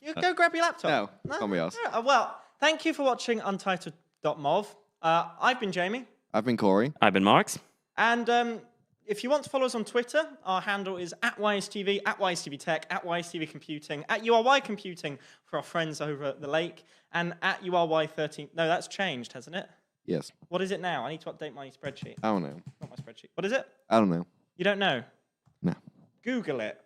You go grab your laptop. No, somebody else. Well, thank you for watching Untitled.mov. I've been Jamie. I've been Corey. I've been Marks. And if you want to follow us on Twitter, our handle is @YSTV, @YSTVTech, @YSTVComputing, @URYComputing for our friends over at the lake, and @URY13. No, that's changed, hasn't it? Yes. What is it now? I need to update my spreadsheet. I don't know. Not my spreadsheet. What is it? I don't know. You don't know? No. Google it.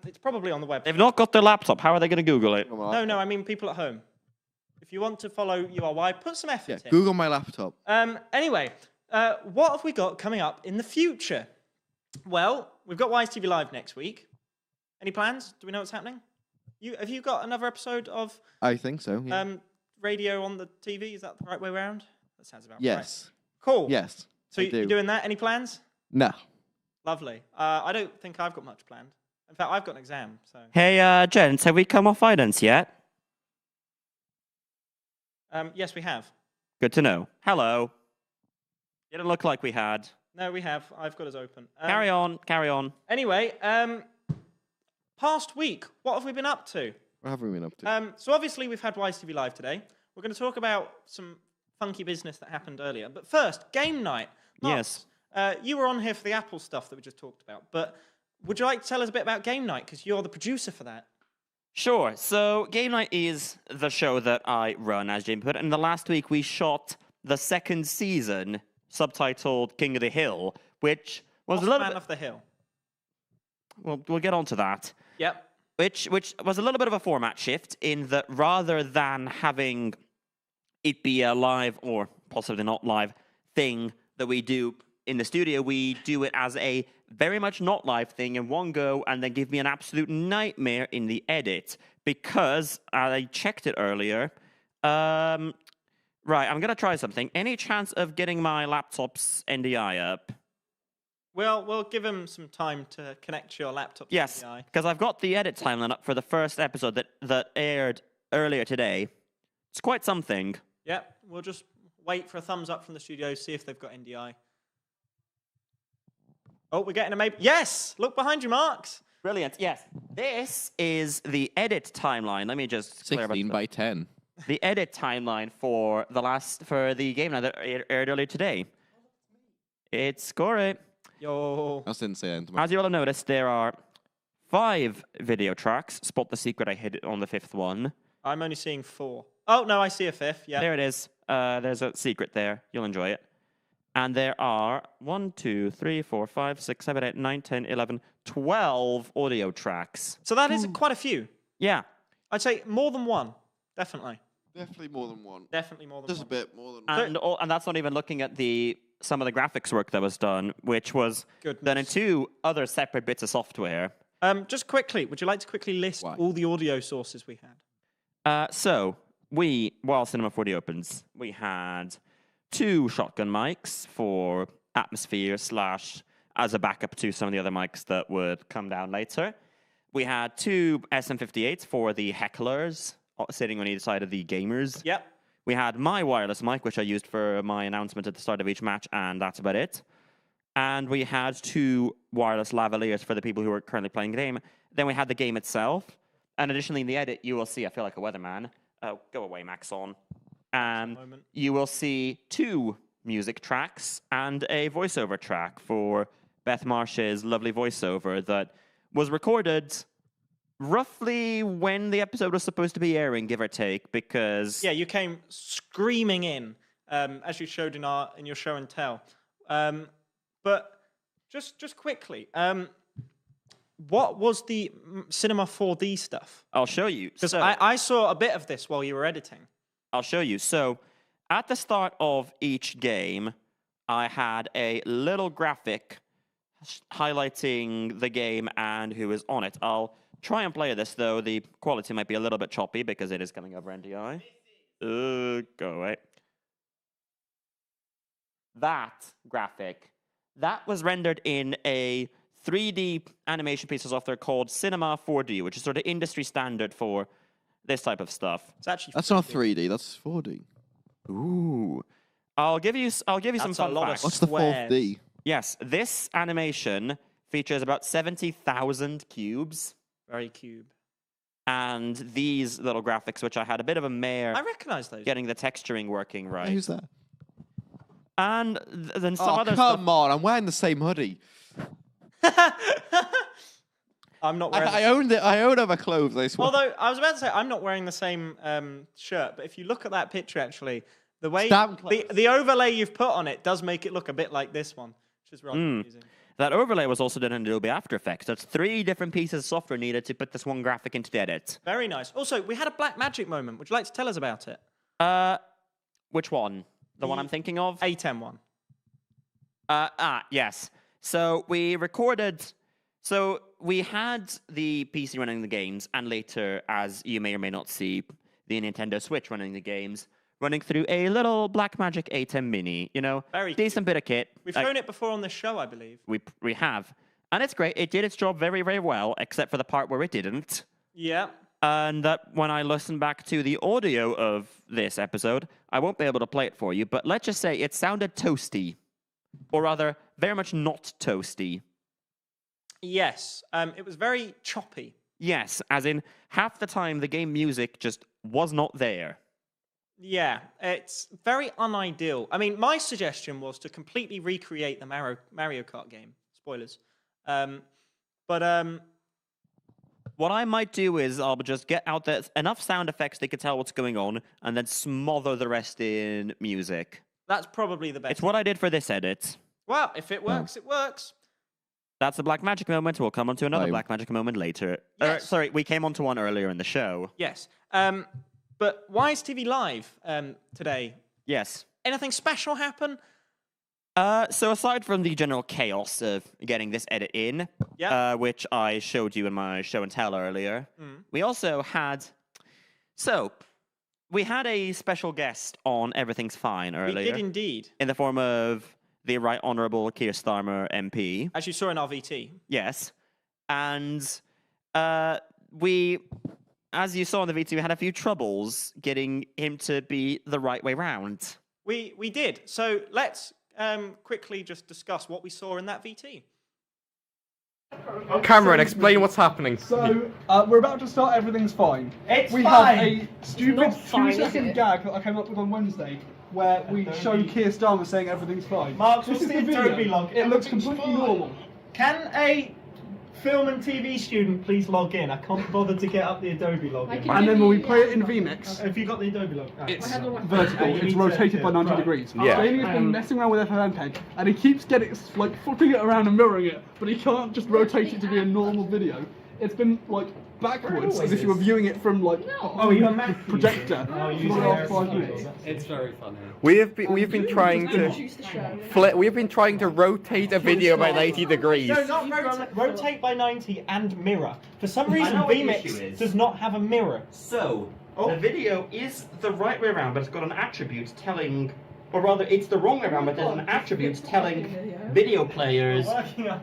It's probably on the web. They've not got their laptop. How are they going to Google it? No, I mean people at home. If you want to follow URY, put some effort in. Google my laptop. Anyway, what have we got coming up in the future? Well, we've got YSTV Live next week. Any plans? Do we know what's happening? Have you got another episode of I think so. Yeah. radio on the TV? Is that the right way around? That sounds about right. Yes. Cool. Yes. So you're doing that? Any plans? No. Lovely. I don't think I've got much planned. In fact, I've got an exam. So. Hey, gents, have we come off Idance yet? Yes, we have. Good to know. Hello. Didn't look like we had. No, we have. I've got us open. Carry on, carry on. Anyway, past week, what have we been up to? What have we been up to? So obviously we've had YSTV Live today. We're going to talk about some funky business that happened earlier. But first, game night. Marks, Yes. You were on here for the Apple stuff that we just talked about. But would you like to tell us a bit about game night? Because you're the producer for that. Sure. So, Game Night is the show that I run, as Jamie put it. And the last week we shot the second season, subtitled King of the Hill, which was a little Man bit... of the Hill. We'll get on to that. Yep. Which was a little bit of a format shift in that rather than having it be a live or possibly not live thing that we do in the studio, we do it as a very much not live thing in one go and then give me an absolute nightmare in the edit because I checked it earlier. Right, I'm going to try something. Any chance of getting my laptop's NDI up? Well, we'll give him some time to connect your laptop to Yes, the eye. because I've got the edit timeline up for the first episode that aired earlier today. It's quite something. Yep. We'll just wait for a thumbs up from the studio, see if they've got NDI. Oh, we're getting a maybe. Yes! Look behind you, Marks. Brilliant. Yes. This is the edit timeline. Let me just clear 16 by 10. the edit timeline for the game now that aired earlier today. It's Corey. Yo. I didn't say anything. As you all have noticed, there are 5 video tracks. Spot the secret, I hit it on the 5th one. I'm only seeing 4. Oh, no, I see a 5th. Yeah. There it is. There's a secret there. You'll enjoy it. And there are 1, 2, 3, 4, 5, 6, 7, 8, 9, 10, 11, 12 audio tracks. So that is quite a few. Yeah. I'd say more than one. Definitely. Definitely more than one. Definitely more than Just a one. bit more than one. And that's not even looking at some of the graphics work that was done, which was Goodness. done in 2 other separate bits of software. Just quickly, would you like to quickly list all the audio sources we had? So, while Cinema 4D opens, we had 2 shotgun mics for atmosphere / as a backup to some of the other mics that would come down later. We had 2 SM58s for the hecklers sitting on either side of the gamers. Yep. We had my wireless mic, which I used for my announcement at the start of each match, and that's about it. And we had 2 wireless lavaliers for the people who are currently playing the game. Then we had the game itself. And additionally, in the edit, you will see, I feel like a weatherman. Oh, go away, Maxon. You will see 2 music tracks and a voiceover track for Beth Marsh's lovely voiceover that was recorded roughly when the episode was supposed to be airing, give or take, because... Yeah, you came screaming in, as you showed in your show and tell. But just quickly, what was the Cinema 4D stuff? I'll show you. Because I saw a bit of this while you were editing. I'll show you. So, at the start of each game, I had a little graphic highlighting the game and who is on it. I'll try and play this, though. The quality might be a little bit choppy because it is coming over NDI. Go away. That graphic, that was rendered in a 3D animation piece of software called Cinema 4D, which is sort of industry standard for this type of stuff. It's actually That's not 3D, that's 4D. Ooh. I'll give you some fun facts. What's the fourth D? Yes, this animation features about 70,000 cubes. Very cube. and these little graphics, which I had a bit of a mare I recognise those. getting the texturing working right. Who's that? And then some Oh, other come stuff. on. I'm wearing the same hoodie. I'm not wearing. I own it. I own other clothes, I swear. Although I was about to say I'm not wearing the same shirt, but if you look at that picture, actually, the way Stamp clothes. the overlay you've put on it does make it look a bit like this one, which is rather amusing. That overlay was also done in Adobe After Effects. That's 3 different pieces of software needed to put this one graphic into the edit. Very nice. Also, we had a Black Magic moment. Would you like to tell us about it? Which one? The one I'm thinking of? A10 one. Yes. So we recorded. So we had the PC running the games, and later, as you may or may not see, the Nintendo Switch running the games, running through a little Blackmagic A10 Mini. You know, Very decent bit of kit. We've shown it before on this show, I believe. We have, and it's great. It did its job very, very well, except for the part where it didn't. Yeah. And that when I listen back to the audio of this episode, I won't be able to play it for you, but let's just say it sounded toasty. Or rather, very much not toasty. Yes. It was very choppy. Yes, as in half the time the game music just was not there. Yeah, it's very unideal. I mean, my suggestion was to completely recreate the Mario Kart game. Spoilers. What I might do is I'll just get out there enough sound effects they can tell what's going on, and then smother the rest in music. That's probably the best. It's what I did for this edit. Well, if it works, it works. That's the Blackmagic moment. We'll come on to another Fine. Blackmagic moment later. Yes. Sorry, we came on to one earlier in the show. Yes. But why is TV Live today? Yes. Anything special happen? So aside from the general chaos of getting this edit in, Yeah. which I showed you in my show and tell earlier, we also had... So, we had a special guest on Everything's Fine We earlier. did indeed. In the form of the Right Honourable Keir Starmer MP. As you saw in our VT. Yes. And we, as you saw in the VT, we had a few troubles getting him to be the right way round. We did. So let's quickly just discuss what we saw in that VT. Cameron, explain what's happening. So, we're about to start Everything's Fine. It's we fine. have a stupid 2-second gag that I came up with on Wednesday where we show Keir Starmer saying everything's fine. Mark, This what's is the video. Adobe log? It looks completely normal. Can a film and TV student please log in? I can't bother to get up the Adobe login. And then when we play it in VMix, Have you got the Adobe log? it's Oh, vertical, you it's need to- rotated by 90 right. degrees. Yeah. Jamie has been messing around with FFmpeg and he keeps getting, like, flipping it around and mirroring it, but he can't just rotate it to be a normal video. It's been, like, backwards, as if you were viewing it from, like, Oh, you're a Mac projector Oh, for you the use last it. 5 minutes. It's very funny. We've been trying to we've been trying to rotate a video by 90 degrees. No, not rotate by 90 and mirror. For some reason, know what the issue VMix is. does not have a mirror. So, Oh. the video is the right way around, but it's got an attribute telling, or rather, it's the wrong way around, but there's an attribute telling video players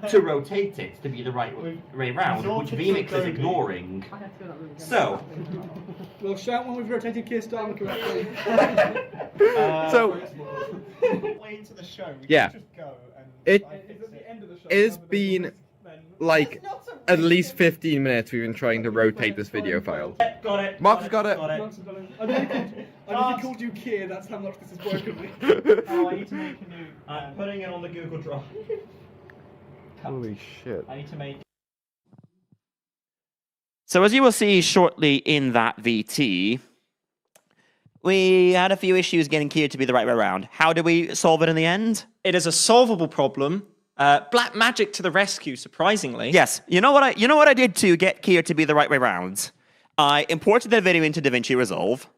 to rotate it to be the right way around, which VMix is ignoring. So, We'll shout when we've rotated Keir Starmer correctly. So Way into the show. We Yeah. can just go and it It's at the end of the show. it's been like at least 15 minutes we've been trying to rotate this video file. Got it. Mark's got it. I nearly called you Keir, that's how much this has broken me. Oh, I need to make a new. I'm putting it on the Google Drive. Holy shit. I need to make. So as you will see shortly in that VT, we had a few issues getting Keir to be the right way around. How did we solve it in the end? It is a solvable problem. Black Magic to the rescue, surprisingly. Yes. You know what I did to get Keir to be the right way around? I imported the video into DaVinci Resolve.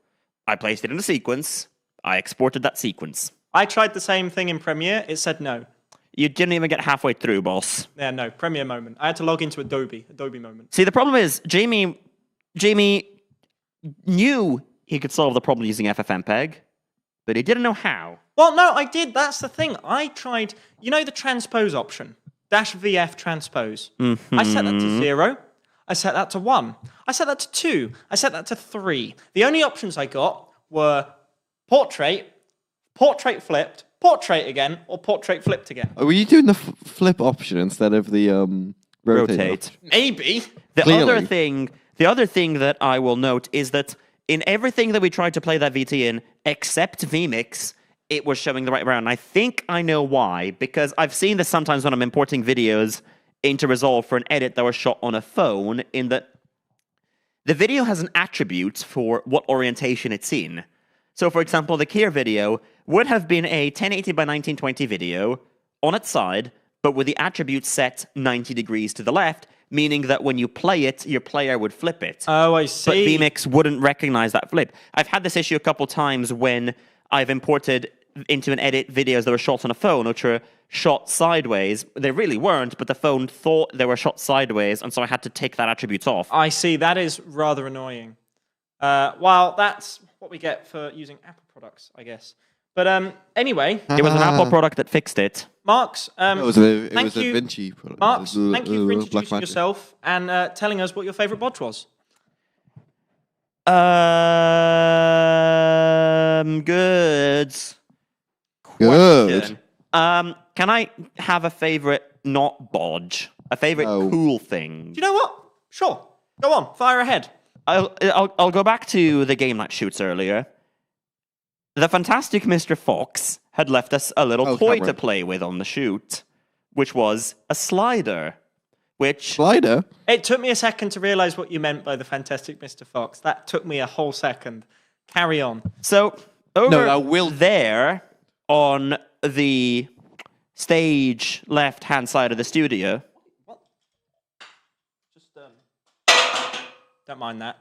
I placed it in a sequence. I exported that sequence. I tried the same thing in Premiere. It said no. You didn't even get halfway through, boss. Yeah, no. Premiere moment. I had to log into Adobe moment. See, the problem is Jamie knew he could solve the problem using FFmpeg, but he didn't know how. Well, no, I did. That's the thing. I tried, you know, the transpose option, -VF transpose. I set that to 0. I set that to 1. I set that to 2. I set that to 3. The only options I got were portrait, portrait flipped, portrait again, or portrait flipped again. Were you doing the flip option instead of the rotate? Rotate. option? Maybe. The Clearly. other thing The other thing that I will note is that in everything that we tried to play that VT in, except vMix, it was showing the right round. I think I know why, because I've seen this sometimes when I'm importing videos into Resolve for an edit that was shot on a phone, in that the video has an attribute for what orientation it's in. So, for example, the Kier video would have been a 1080 by 1920 video on its side, but with the attribute set 90 degrees to the left, meaning that when you play it, your player would flip it. Oh, I see. But vMix wouldn't recognize that flip. I've had this issue a couple times when I've imported into an edit videos that were shot on a phone, which were shot sideways. They really weren't, but the phone thought they were shot sideways, and so I had to take that attribute off. I see. That is rather annoying. Well, that's what we get for using Apple products, I guess. But anyway, It was an Apple product that fixed it. Marks, It was a thank you, Vinci product. Marks, It was, thank you for Black introducing Magic. yourself and telling us what your favourite bodge was. Good. Good. Question. Can I have a favorite not bodge? A favorite No. cool thing? Do you know what? Sure. Go on, fire ahead. I'll go back to the game that shoots earlier. The fantastic Mr. Fox had left us a little toy Cameron. to play with on the shoot, which was a slider. Which Slider? It took me a second to realise what you meant by the fantastic Mr. Fox. That took me a whole second. Carry on. so over I will- there on the stage left-hand side of the studio. Just don't mind that.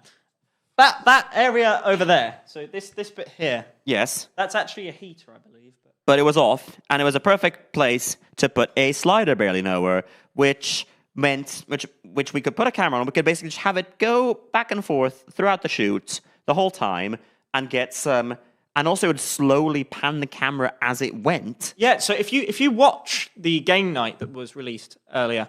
That area over there. So this bit here. Yes. That's actually a heater, I believe. But it was off, and it was a perfect place to put a slider barely nowhere, which meant which we could put a camera on. We could basically just have it go back and forth throughout the shoot the whole time and get some. And also, it would slowly pan the camera as it went. Yeah. So if you watch the game night that was released earlier,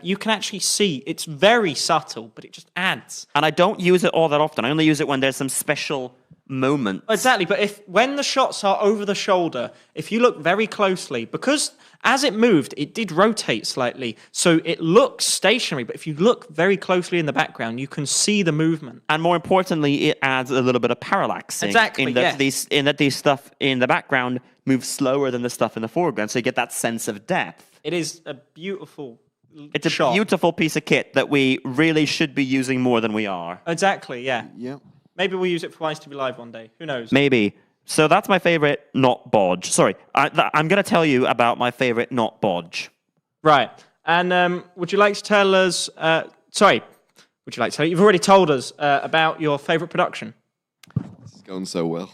you can actually see it's very subtle, but it just adds. And I don't use it all that often. I only use it when there's some special moment. Exactly, but when the shots are over the shoulder, if you look very closely, because as it moved, it did rotate slightly, so it looks stationary, but if you look very closely in the background, you can see the movement. And more importantly, it adds a little bit of parallaxing. Exactly, in that yes. these stuff in the background moves slower than the stuff in the foreground, so you get that sense of depth. It is a beautiful It's a shot. beautiful piece of kit that we really should be using more than we are. Exactly, yeah. Yeah. Maybe we'll use it for Wise to Be Live one day. Who knows? Maybe. So that's my favorite not bodge. Sorry, I'm going to tell you about my favorite not bodge. Right. And would you like to tell us... would you like to tell... You've already told us about your favourite production. This is going so well.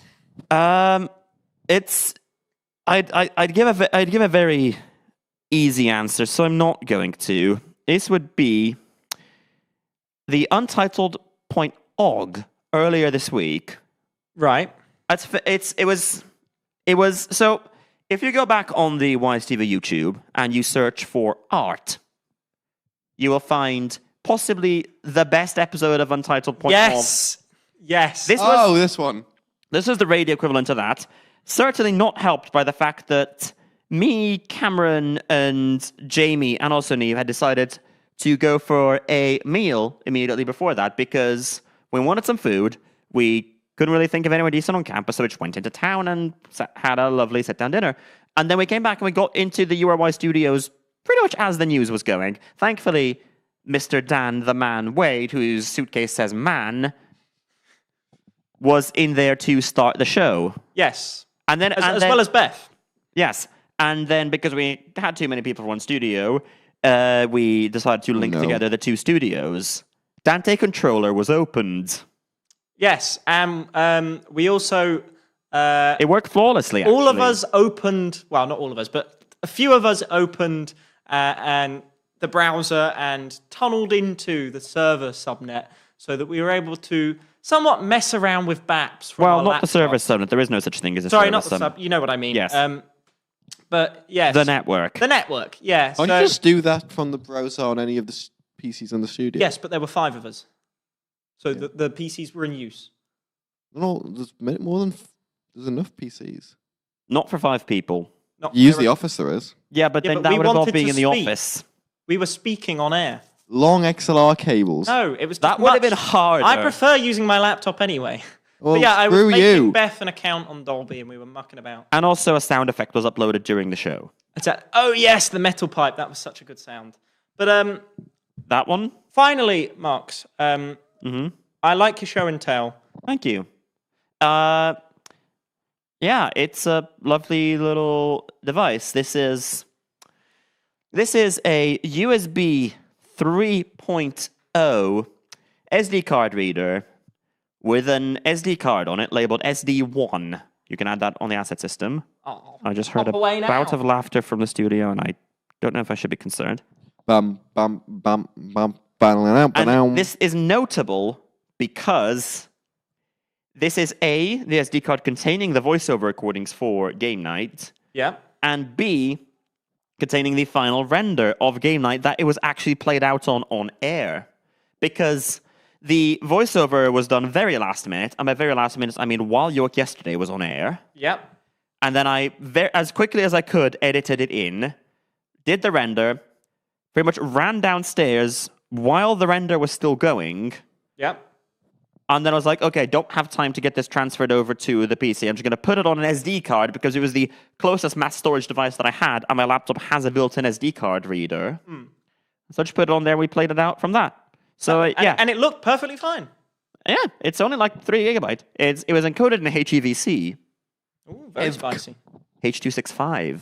It's... I'd give a very easy answer, so I'm not going to. This would be the Untitled.org earlier this week. Right. It was so if you go back on the Wise TV YouTube and you search for art, you will find possibly the best episode of Untitled.org. Yes. This one. This is the radio equivalent to that. Certainly not helped by the fact that me, Cameron, and Jamie, and also Neve had decided to go for a meal immediately before that because we wanted some food. We couldn't really think of anywhere decent on campus, so we just went into town and had a lovely sit-down dinner. And then we came back and we got into the URY studios pretty much as the news was going. Thankfully, Mr. Dan the Man Wade, whose suitcase says man, was in there to start the show. Yes. And then, As well as Beth. Yes. And then because we had too many people for one studio, we decided to link together the two studios. Dante Controller was opened. Yes, and we also... it worked flawlessly, actually. All of us opened... Well, not all of us, but a few of us opened and the browser and tunneled into the server subnet so that we were able to somewhat mess around with BAPs from Well, our not the server laptops. subnet. There is no such thing as a Sorry, server not the subnet. sub. You know what I mean. Yes. But yes. The network. The network, yeah. Can't you just do that from the browser on any of the PCs in the studio? Yes, but there were 5 of us. So the PCs were in use. No, there's more than... There's enough PCs. Not for 5 people. Not You use very- the office, there is. Yeah, but Yeah, then but that we would involve wanted being to in the speak. office. We were speaking on air. long XLR cables. No, it was That would have been harder. I prefer using my laptop anyway. Well, But yeah, I was screw making you. Beth an account on Dolby, and we were mucking about. And also a sound effect was uploaded during the show. Oh yes, the metal pipe. That was such a good sound. But That one? finally, Marks. I like your show and tell. Thank you. Yeah, it's a lovely little device. This is a USB 3.0 SD card reader with an SD card on it labeled SD1. You can add that on the asset system. Oh, I just heard pop a away bout now. of laughter from the studio, and I don't know if I should be concerned. Bum, bum, bum, bum, ba-da-da, ba-da. And this is notable because this is A, the SD card containing the voiceover recordings for Game Night, Yeah. and B, containing the final render of Game Night that it was actually played out on air. Because the voiceover was done very last minute, and by very last minute, I mean while York Yesterday was on air. Yep. And then I, as quickly as I could, edited it in, did the render, pretty much ran downstairs while the render was still going, Yep. and then I was like, okay, don't have time to get this transferred over to the PC. I'm just going to put it on an SD card because it was the closest mass storage device that I had, and my laptop has a built-in SD card reader. So I just put it on there, we played it out from that. So, yeah. And it looked perfectly fine. Yeah, it's only like 3 gigabyte. It was encoded in HEVC, Ooh, very spicy. H.265.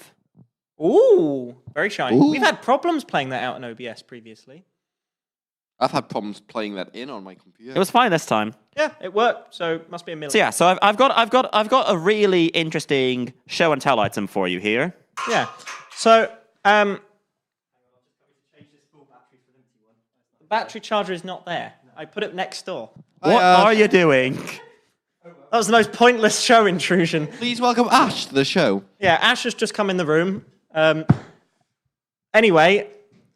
Ooh, very shiny. Ooh. We've had problems playing that out in OBS previously. I've had problems playing that in on my computer. It was fine this time. Yeah, it worked. So must be a million. So yeah, so I've got a really interesting show and tell item for you here. Yeah. So, the battery charger is not there. I put it next door. What are you doing? That was the most pointless show intrusion. Please welcome Ash to the show. Yeah, Ash has just come in the room. Anyway,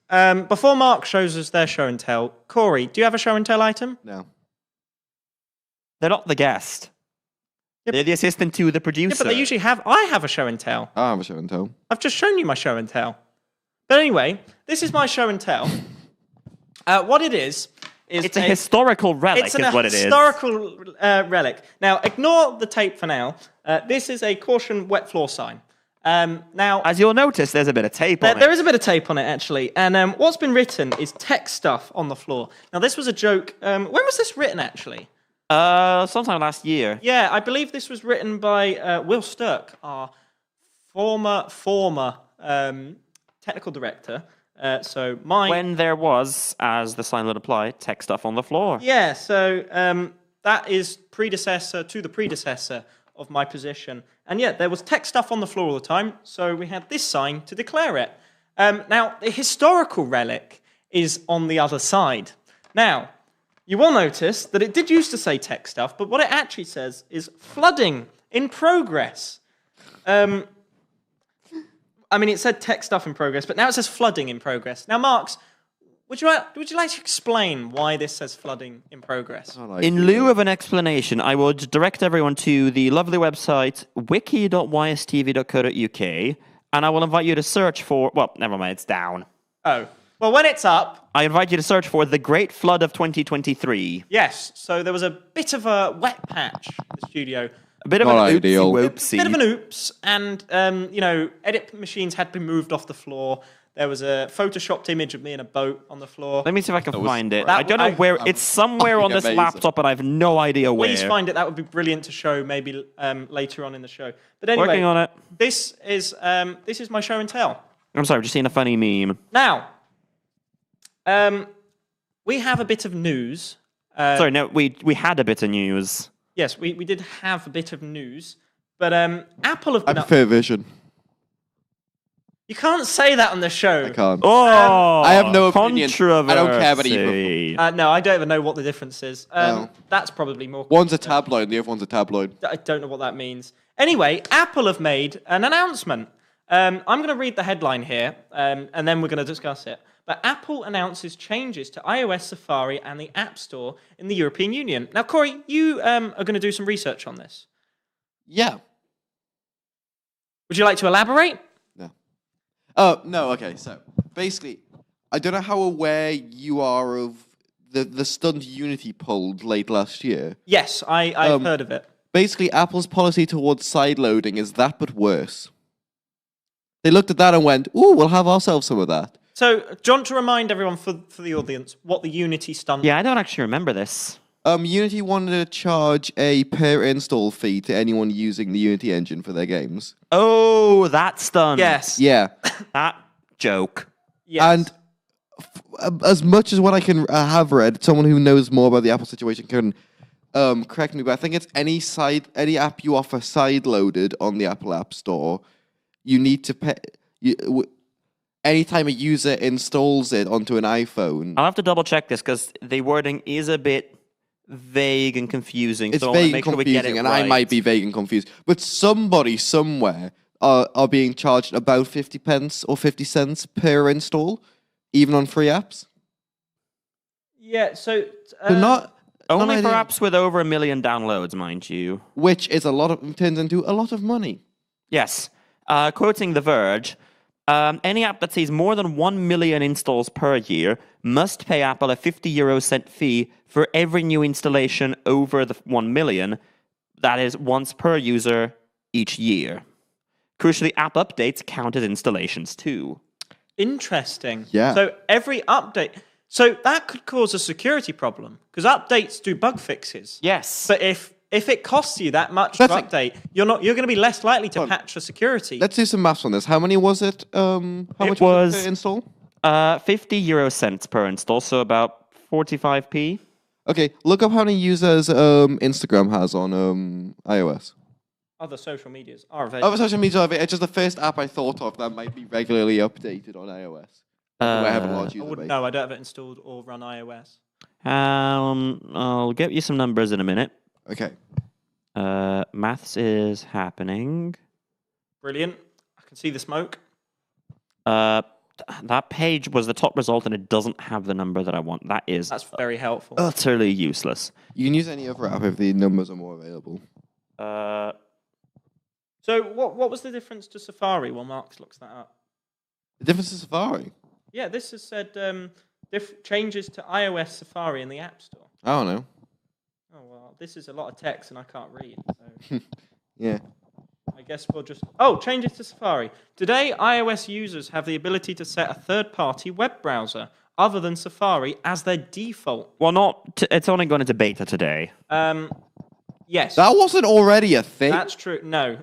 before Mark shows us their show and tell, Corey, do you have a show and tell item? No. They're not the guest. Yep. They're the assistant to the producer. Yeah, but they usually have. I have a show and tell. I have a show and tell. I've just shown you my show and tell. But anyway, this is my show and tell. What it is it's a historical relic, it's is what it is. historical relic. Now, ignore the tape for now. This is a caution wet floor sign. Now, As you'll notice, there's a bit of tape on there it. is a bit of tape on it, actually. And what's been written is tech stuff on the floor. Now, this was a joke. When was this written, actually? Sometime last year. Yeah, I believe this was written by Will Sturck, our former technical director. So mine. When there was, as the sign would apply, tech stuff on the floor. Yeah, so that is predecessor to the predecessor of my position. And yeah, there was tech stuff on the floor all the time, so we had this sign to declare it. Now, the historical relic is on the other side. Now, you will notice that it did used to say tech stuff, but what it actually says is flooding in progress. I mean, it said tech stuff in progress, but now it says flooding in progress. Now, Marks, would you like to explain why this says flooding in progress? In lieu of an explanation, I would direct everyone to the lovely website wiki.ystv.co.uk, and I will invite you to search for... Well, never mind, it's down. Oh. Well, when it's up... I invite you to search for The Great Flood of 2023. Yes, so there was a bit of a wet patch in the studio. A bit of Not an ideal. oopsie-whoopsie. Bit of an oops, and, edit machines had been moved off the floor. There was a photoshopped image of me in a boat on the floor. Let me see if I can was find it. That- I don't know where... It's somewhere on this amazing. laptop, but I have no idea where. Please find it. That would be brilliant to show maybe later on in the show. But anyway, Working on it. This is my show and tell. I'm sorry, I've just seen a funny meme. Now, we have a bit of news. Sorry, no, we had a bit of news. Yes, we did have a bit of news, but Apple have I been up. prefer Vision. You can't say that on the show. I can't. Oh, I have no opinion. controversy. I don't care about either of them. No, I don't even know what the difference is. No. That's probably more. One's a tabloid, and the other one's a tabloid. I don't know what that means. Anyway, Apple have made an announcement. I'm going to read the headline here, and then we're going to discuss it. But Apple announces changes to iOS, Safari, and the App Store in the European Union. Now, Corey, you are going to do some research on this. Yeah. Would you like to elaborate? No. Oh, no, okay. So, basically, I don't know how aware you are of the stunt Unity pulled late last year. Yes, I've heard of it. Basically, Apple's policy towards sideloading is that, but worse. They looked at that and went, "Ooh, we'll have ourselves some of that." So, John, to remind everyone for the audience what the Unity stunt. Yeah, I don't actually remember this. Unity wanted to charge a per install fee to anyone using the Unity engine for their games. Oh, that stunt. Yes. Yeah, That joke. Yes. and as much as what I can have read, someone who knows more about the Apple situation can correct me, but I think it's any app you offer side-loaded on the Apple App Store, you need to pay. Anytime a user installs it onto an iPhone, I'll have to double check this because the wording is a bit vague and confusing. it's so I wanna vague and make sure we get confusing, it and right. I might be vague and confused. But somebody somewhere are being charged about 50 pence or 50 cents per install, even on free apps. Yeah, so... They're not Only for idea. apps with over 1 million downloads, mind you. Which is turns into a lot of money. Yes. Quoting The Verge, any app that sees more than 1 million installs per year must pay Apple a 50 € fee for every new installation over the 1 million. That is once per user each year. Crucially, app updates count as installations too. Interesting. Yeah. So every update... So that could cause a security problem, because updates do bug fixes. Yes. But if it costs you that much That's to like- update, you're going to be less likely to patch for security. Let's do some maths on this. How many was it? How much was was- it per install? 50 € per install, so about 45p. Okay, look up how many users Instagram has on iOS. Other social medias are available. Other social media, it's just the first app I thought of that might be regularly updated on iOS. Where I have a large I user wouldn't base. know. I don't have it installed or run iOS. I'll get you some numbers in a minute. Okay. Maths is happening. Brilliant. I can see the smoke. That page was the top result, and it doesn't have the number that I want. That is That's very helpful. utterly useless. You can use any other app if the numbers are more available. So what was the difference to Safari while Marx looks that up? The difference is Safari. Yeah, this has said changes to iOS Safari in the App Store. I don't know. Oh, well, this is a lot of text and I can't read. So Yeah. I guess we'll just... Oh, changes to Safari. Today, iOS users have the ability to set a third-party web browser other than Safari as their default. Well, it's only going into beta today. Yes, That wasn't already a thing. that's true. No.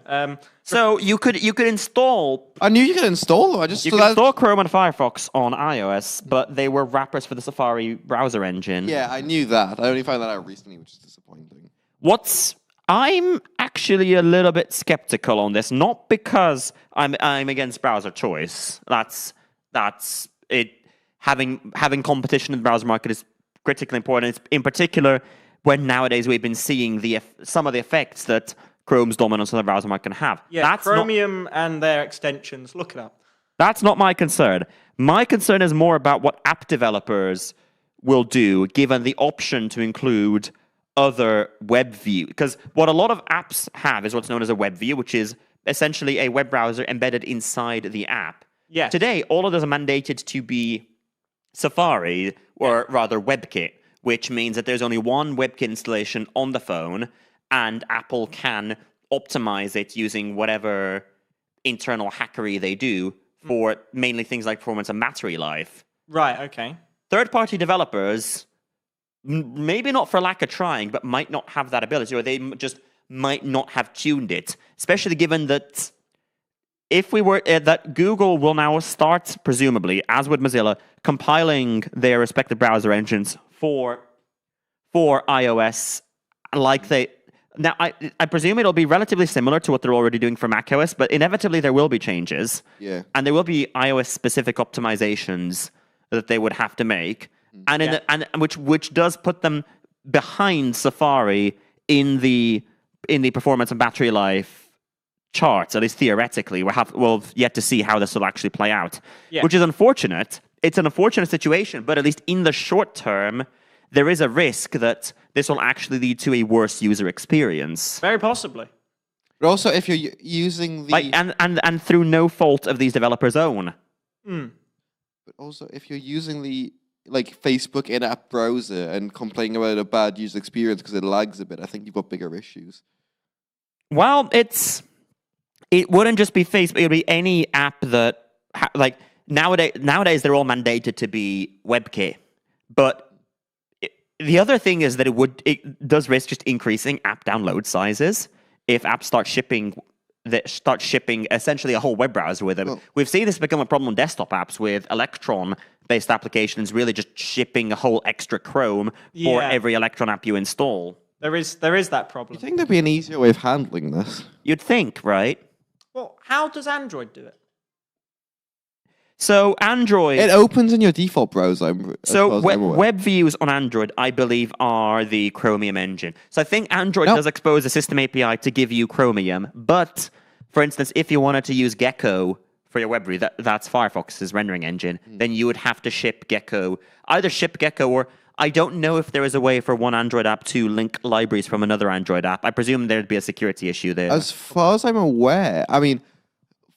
So you could install I knew you could install them. you could install Chrome and Firefox on iOS, but they were wrappers for the Safari browser engine. Yeah, I knew that. I only found that out recently, which is disappointing. I'm actually a little bit skeptical on this, not because I'm against browser choice. That's it. Having competition in the browser market is critically important. It's in particular when nowadays we've been seeing some of the effects that Chrome's dominance on the browser market can have. Yeah, That's not- Chromium and their extensions. Look it up. That's not my concern. My concern is more about what app developers will do given the option to include other web view. Because what a lot of apps have is what's known as a web view, which is essentially a web browser embedded inside the app. Yes. Today, all of those are mandated to be Safari, or rather WebKit, which means that there's only one WebKit installation on the phone, and Apple can optimize it using whatever internal hackery they do for mainly things like performance and battery life. Right, okay. Third-party developers, maybe not for lack of trying, but might not have that ability, or they just might not have tuned it, especially given that if we were that Google will now start, presumably, as with Mozilla, compiling their respective browser engines for iOS, like they... Now, I presume it'll be relatively similar to what they're already doing for macOS, but inevitably there will be changes. Yeah. And there will be iOS-specific optimizations that they would have to make, and which does put them behind Safari in the performance and battery life charts, at least theoretically. We'll yet to see how this will actually play out, which is unfortunate. It's an unfortunate situation, but at least in the short term, there is a risk that this will actually lead to a worse user experience. Very possibly. But also, if you're using the... And through no fault of these developers' own. But also, if you're using the like Facebook in-app browser and complaining about a bad user experience because it lags a bit, I think you've got bigger issues. Well, it wouldn't just be Facebook. It would be any app that like nowadays they're all mandated to be WebKit. But the other thing is that it does risk just increasing app download sizes if apps start shipping essentially a whole web browser with them. Well, We've seen this become a problem on desktop apps with Electron-based applications really just shipping a whole extra Chrome for Yeah. every Electron app you install. There is that you problem. think there'd be an easier way of handling this? You'd think, right? Well, how does Android do it? So Android... It opens in your default browser. As far So as I'm aware. web views on Android, I believe, are the Chromium engine. So I think Android Nope. does expose a system API to give you Chromium. But, for instance, if you wanted to use Gecko for your web view, that's Firefox's rendering engine, then you would have to ship Gecko. Either ship Gecko or... I don't know if there is a way for one Android app to link libraries from another Android app. I presume there'd be a security issue there. As far as I'm aware, I mean,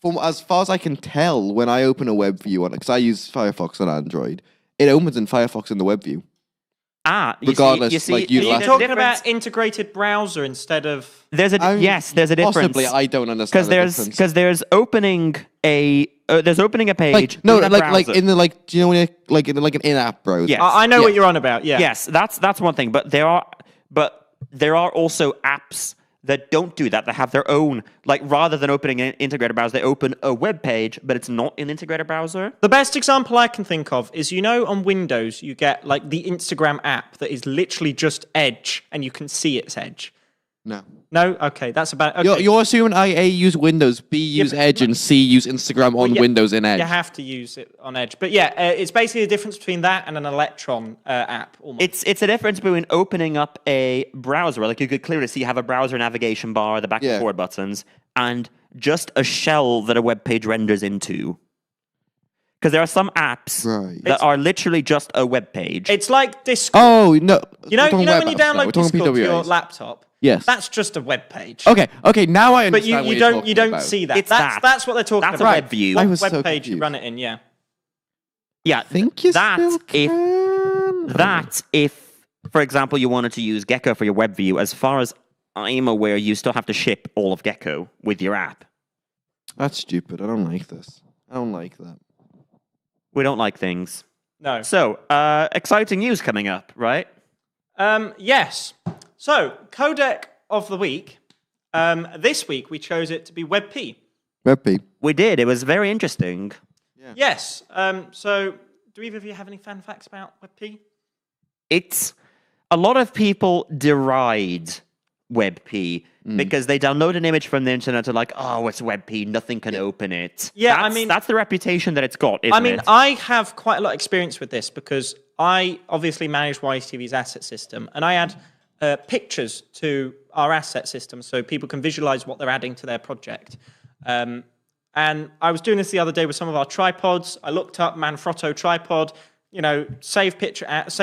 from as far as I can tell, when I open a web view on it, because I use Firefox on Android, it opens in Firefox in the web view. Regardless, like, you'd Are you Last- talking about integrated browser instead of? There's a I'm- there's a difference. Possibly, I don't understand the difference. because there's opening a page Like no, in a like browser. in the do you know when you like in like an in-app browser? Yes. I know Yeah. what you're on about. Yeah. Yes, that's one thing. But there are also apps that don't do that. They have their own, like rather than opening an integrated browser, they open a web page, but it's not an integrated browser. The best example I can think of is, on Windows, you get like the Instagram app that is literally just Edge and you can see its Edge. No. No? Okay, that's about okay. You're assuming I A use Windows, B use but- Edge, and C use Instagram on yeah, Windows in Edge. You have to use it on Edge. But yeah, it's basically the difference between that and an Electron app. Almost. It's a difference between opening up a browser, like you could clearly see you have a browser navigation bar, the back Yeah. and forward buttons, and just a shell that a web page renders into. Because there are some apps Right. that are literally just a web page. It's like Discord. Oh no! you know we're talking when web you apps now. download We're talking Discord to your PWAs. laptop? Yes. That's just a web page. Okay. Now I But understand. you what don't you're talking about. see that. It's that's that. that's what they're talking That's a about. web view. I was web so page you confused. run it in, yeah. Yeah, Think you that still if can? that if, for example, you wanted to use Gecko for your web view, as far as I'm aware, you still have to ship all of Gecko with your app. That's stupid. I don't like this. I don't like that. We don't like things. No. So, exciting news coming up, right? Yes. So, codec of the week. This week we chose it to be WebP. WebP. We did. It was very interesting. Yes. So, do either of you have any fan facts about WebP? It's a lot of people deride WebP because they download an image from the internet and are like, oh, it's WebP, nothing can open it. Yeah, I That's- mean- that's the reputation that it's got, isn't I mean, it? I have quite a lot of experience with this because I obviously manage YSTV's asset system and I add pictures to our asset system so people can visualize what they're adding to their project. And I was doing this the other day with some of our tripods. I looked up Manfrotto tripod, save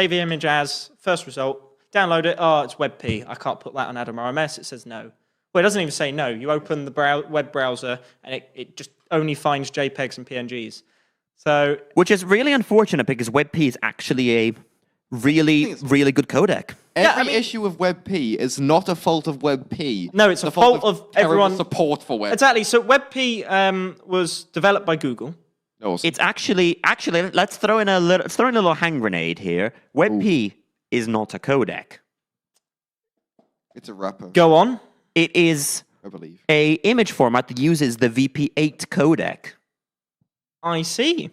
the image as, first result, download it. Oh, it's WebP. I can't put that on Adam RMS. It says no. Well, it doesn't even say no. You open the web browser and it just only finds JPEGs and PNGs. So Which is really unfortunate because WebP is actually a really, really good codec. Every issue of WebP is not a fault of WebP. No, it's a fault of terrible everyone- support for Web. exactly. So WebP was developed by Google. Awesome. It's actually let's throw in a little hand grenade here. WebP is not a codec. It's a rapper, Go on. It is I believe. a image format that uses the VP8 codec. I see.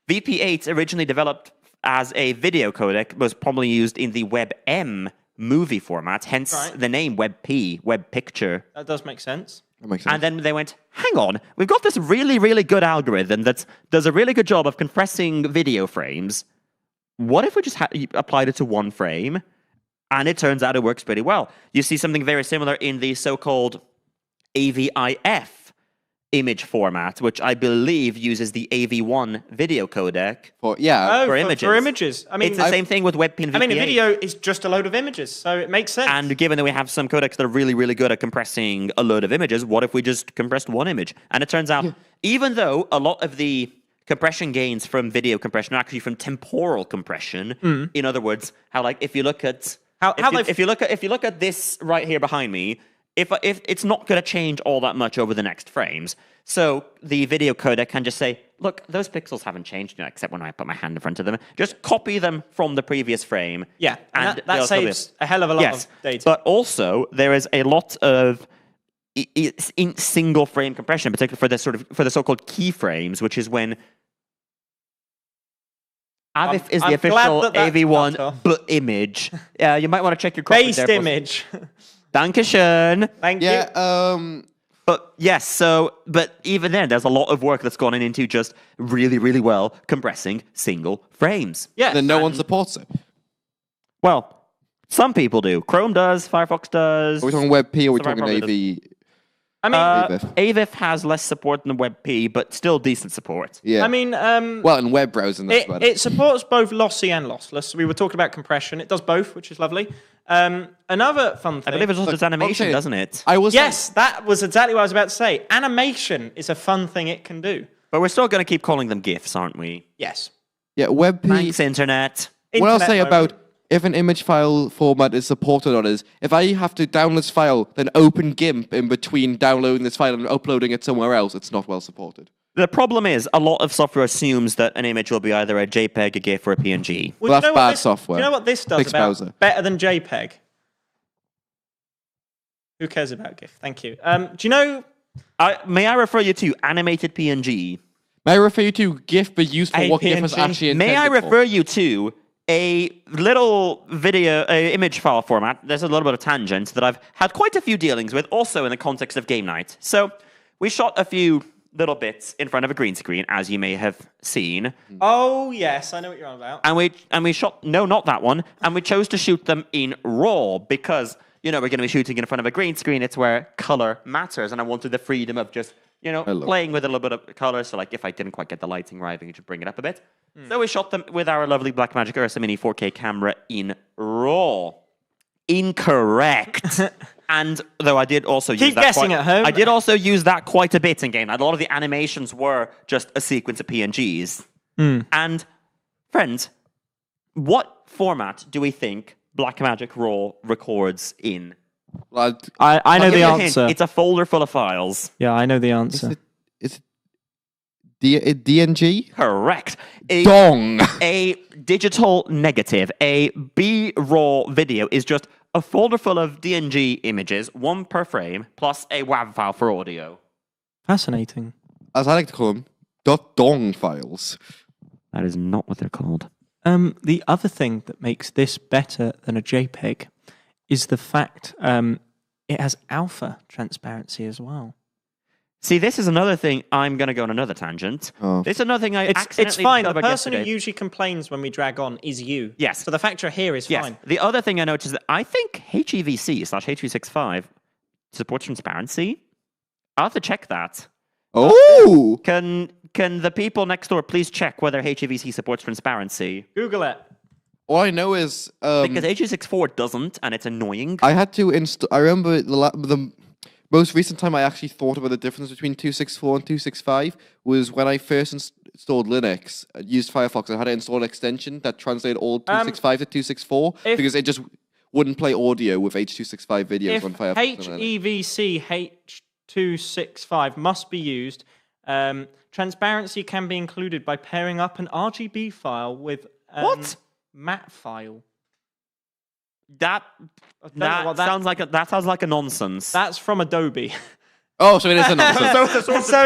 VP8 originally developed as a video codec, was probably used in the WebM movie format, hence Right. the name WebP, Web Picture. That does make sense. That makes sense. And then they went, hang on, we've got this really, really good algorithm that does a really good job of compressing video frames. What if we just applied it to one frame? And it turns out it works pretty well. You see something very similar in the so-called AVIF image format, which I believe uses the AV1 video codec. For For images. For images. I mean, It's the same thing with WebP and VP8. I mean, a video is just a load of images, so it makes sense. And given that we have some codecs that are really, really good at compressing a load of images, what if we just compressed one image? And it turns out, even though a lot of the compression gains from video compression are actually from temporal compression. In other words, how like if you look at if you look at this right here behind me, if it's not going to change all that much over the next frames. So the video codec can just say, look, those pixels haven't changed, except when I put my hand in front of them. Just copy them from the previous frame. Yeah, and that saves a hell of a lot of data. But also, there is a lot of in single frame compression, particularly for the so-called keyframes, which is when AVIF is the official AV1 but image. You might want to check your based image. Dankeschön. Thank you. Yeah. But yes, but even then, there's a lot of work that's gone into just really, really well compressing single frames. Yeah. Then no one supports it. Well, some people do. Chrome does, Firefox does. Are we talking WebP or are we talking Safari AV? I mean, AVIF has less support than WebP, but still decent support. Yeah. I mean, well, in web browsing, that's about it. It supports both lossy and lossless. We were talking about compression. It does both, which is lovely. Another fun thing. I believe it also does animation, doesn't it? Yes, that was exactly what I was about to say. Animation is a fun thing it can do. But we're still going to keep calling them GIFs, aren't we? Yes. Yeah, WebP. Thanks, Internet. What I'll say Internet about if an image file format is supported on is, if I have to download this file, then open GIMP in between downloading this file and uploading it somewhere else, it's not well supported. The problem is, a lot of software assumes that an image will be either a JPEG, a GIF, or a PNG. Well, that's bad software. Do you know what this does Fix about browser. better than JPEG? Who cares about GIF? Thank you. Do you know... May I refer you to animated PNG? May I refer you to GIF, but used for what GIF is APNG? actually intended May I for? refer you to a little image file format? There's a little bit of tangent that I've had quite a few dealings with, also in the context of game night. So we shot a few little bits in front of a green screen, as you may have seen. Oh, yes, I know what you're on about. And we shot, no, not that one, and we chose to shoot them in RAW because, we're going to be shooting in front of a green screen. It's where color matters, and I wanted the freedom of just, playing with a little bit of color. So, like, if I didn't quite get the lighting right, I could bring it up a bit. So we shot them with our lovely Blackmagic Ursa Mini 4K camera in RAW. Incorrect. And though I did also use that guessing at home. I did also use that quite a bit in game. A lot of the animations were just a sequence of PNGs. And friends, what format do we think Blackmagic RAW records in? Well, I know I'll give the you a hint. answer. It's a folder full of files. Yeah, I know the answer. is it DNG? Correct. Dong! A digital negative, a B-RAW video is just a folder full of DNG images, one per frame, plus a WAV file for audio. Fascinating. As I like to call them, .dong files. That is not what they're called. The other thing that makes this better than a JPEG is the fact it has alpha transparency as well. See, this is another thing. I'm going to go on another tangent. Oh. This is another thing I It's accidentally fine. The discovered person who yesterday. usually complains when we drag on is you. Yes. So the fact you're here is Yes. fine. The other thing I noticed is that I think HEVC/H265 supports transparency. I'll have to check that. Oh! Can the people next door please check whether HEVC supports transparency? Google it. All I know is... Because H264 doesn't, and it's annoying. I had to install... I remember the most recent time I actually thought about the difference between 264 and 265 was when I first installed Linux, used Firefox, I had to install an extension that translated all 265 to 264 because it just wouldn't play audio with H265 videos If on Firefox. HEVC H265 must be used, transparency can be included by pairing up an RGB file with What? MAT file. That sounds like a nonsense. That's from Adobe. Oh, so it is a nonsense. So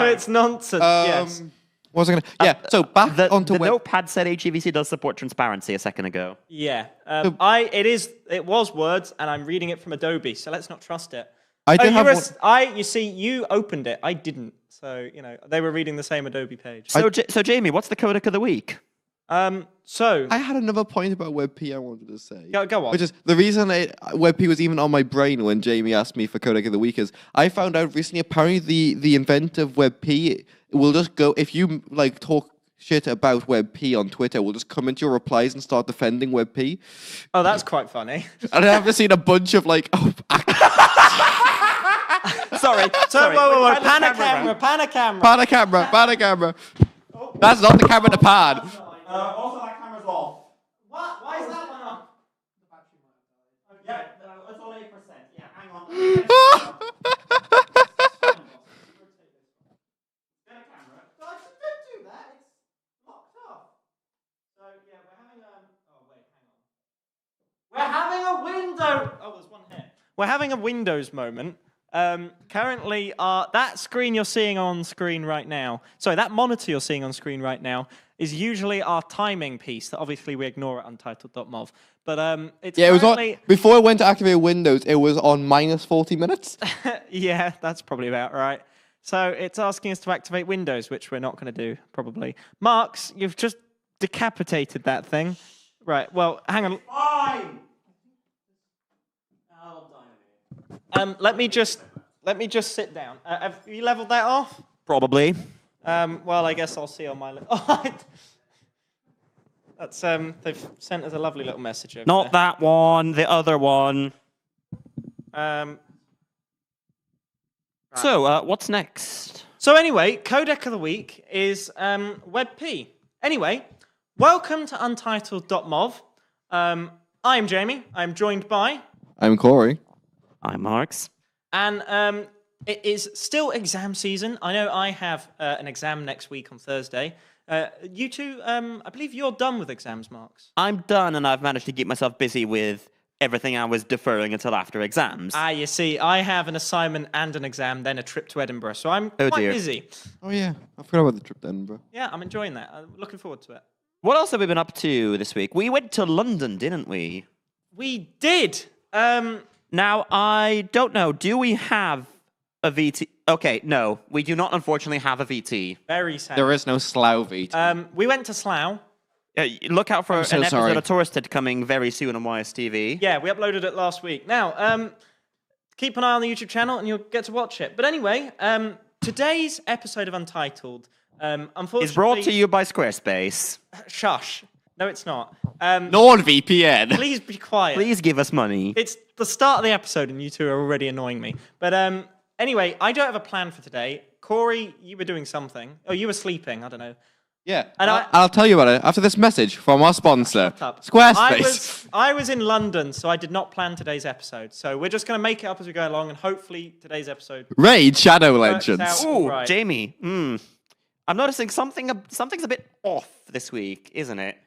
it's nonsense. Yes. What was I going to... Yeah, so back onto the web... notepad said HEVC does support transparency a second ago. Yeah. It was words, and I'm reading it from Adobe, so let's not trust it. I did have you see, you opened it. I didn't. So, they were reading the same Adobe page. So Jamie, what's the codec of the week? So I had another point about WebP I wanted to say. Go on. Which is the reason WebP was even on my brain when Jamie asked me for codec of the week is I found out recently apparently the inventor of WebP will just go if you talk shit about WebP on Twitter, will just come into your replies and start defending WebP. Oh, that's quite funny. And I haven't seen a bunch of Sorry. So, whoa, Pan pan a camera. Pan a camera. That's not the camera to pan. Also, that camera's off. What? Why is that one on? Yeah, it's on 8%. Yeah, hang on. Get a camera. Guys, don't do that. It's locked off. So yeah, we're having oh wait, hang on. We're having a window. Oh, there's one here. We're having a Windows moment. Currently, that screen you're seeing on screen right now. Sorry, that monitor you're seeing on screen right now is usually our timing piece. That obviously we ignore at untitled.mov. But it's Yeah, it was on. currently- Before I went to activate Windows, it was on minus 40 minutes. Yeah, that's probably about right. So it's asking us to activate Windows, which we're not going to do, probably. Marks, you've just decapitated that thing. Right, well, hang on. Fine! Let me just sit down. Have you leveled that off? Probably. Well, I guess I'll see on my... That's, they've sent us a lovely little message over Not that one, the other one. there. So, what's next? So anyway, codec of the week is WebP. Anyway, welcome to Untitled.mov. I'm Jamie. I'm joined by... I'm Corey. I'm Marks. And it is still exam season. I know I have an exam next week on Thursday. You two, I believe you're done with exams, Marks. I'm done, and I've managed to keep myself busy with everything I was deferring until after exams. Ah, you see, I have an assignment and an exam, then a trip to Edinburgh, so I'm Oh, quite dear. busy. Oh yeah, I forgot about the trip to Edinburgh. Yeah, I'm enjoying that. I'm looking forward to it. What else have we been up to this week? We went to London, didn't we? We did. Now, I don't know. Do we have a VT? Okay, no. We do not, unfortunately, have a VT. Very sad. There is no Slough VT. We went to Slough. Look out for so an episode sorry. of Touristed coming very soon on YSTV. Yeah, we uploaded it last week. Now, keep an eye on the YouTube channel and you'll get to watch it. But anyway, today's episode of Untitled, unfortunately... It's brought to you by Squarespace. Shush. No, it's not. NordVPN. Please be quiet. Please give us money. It's the start of the episode and you two are already annoying me. But anyway, I don't have a plan for today. Corey, you were doing something. Oh, you were sleeping. I don't know. Yeah, And I'll tell you about it after this message from our sponsor, Shut up. Squarespace. I was in London, so I did not plan today's episode. So we're just going to make it up as we go along, and hopefully today's episode... Raid Shadow Works Legends. out. Ooh, Right. Jamie. I'm noticing something's a bit off this week, isn't it?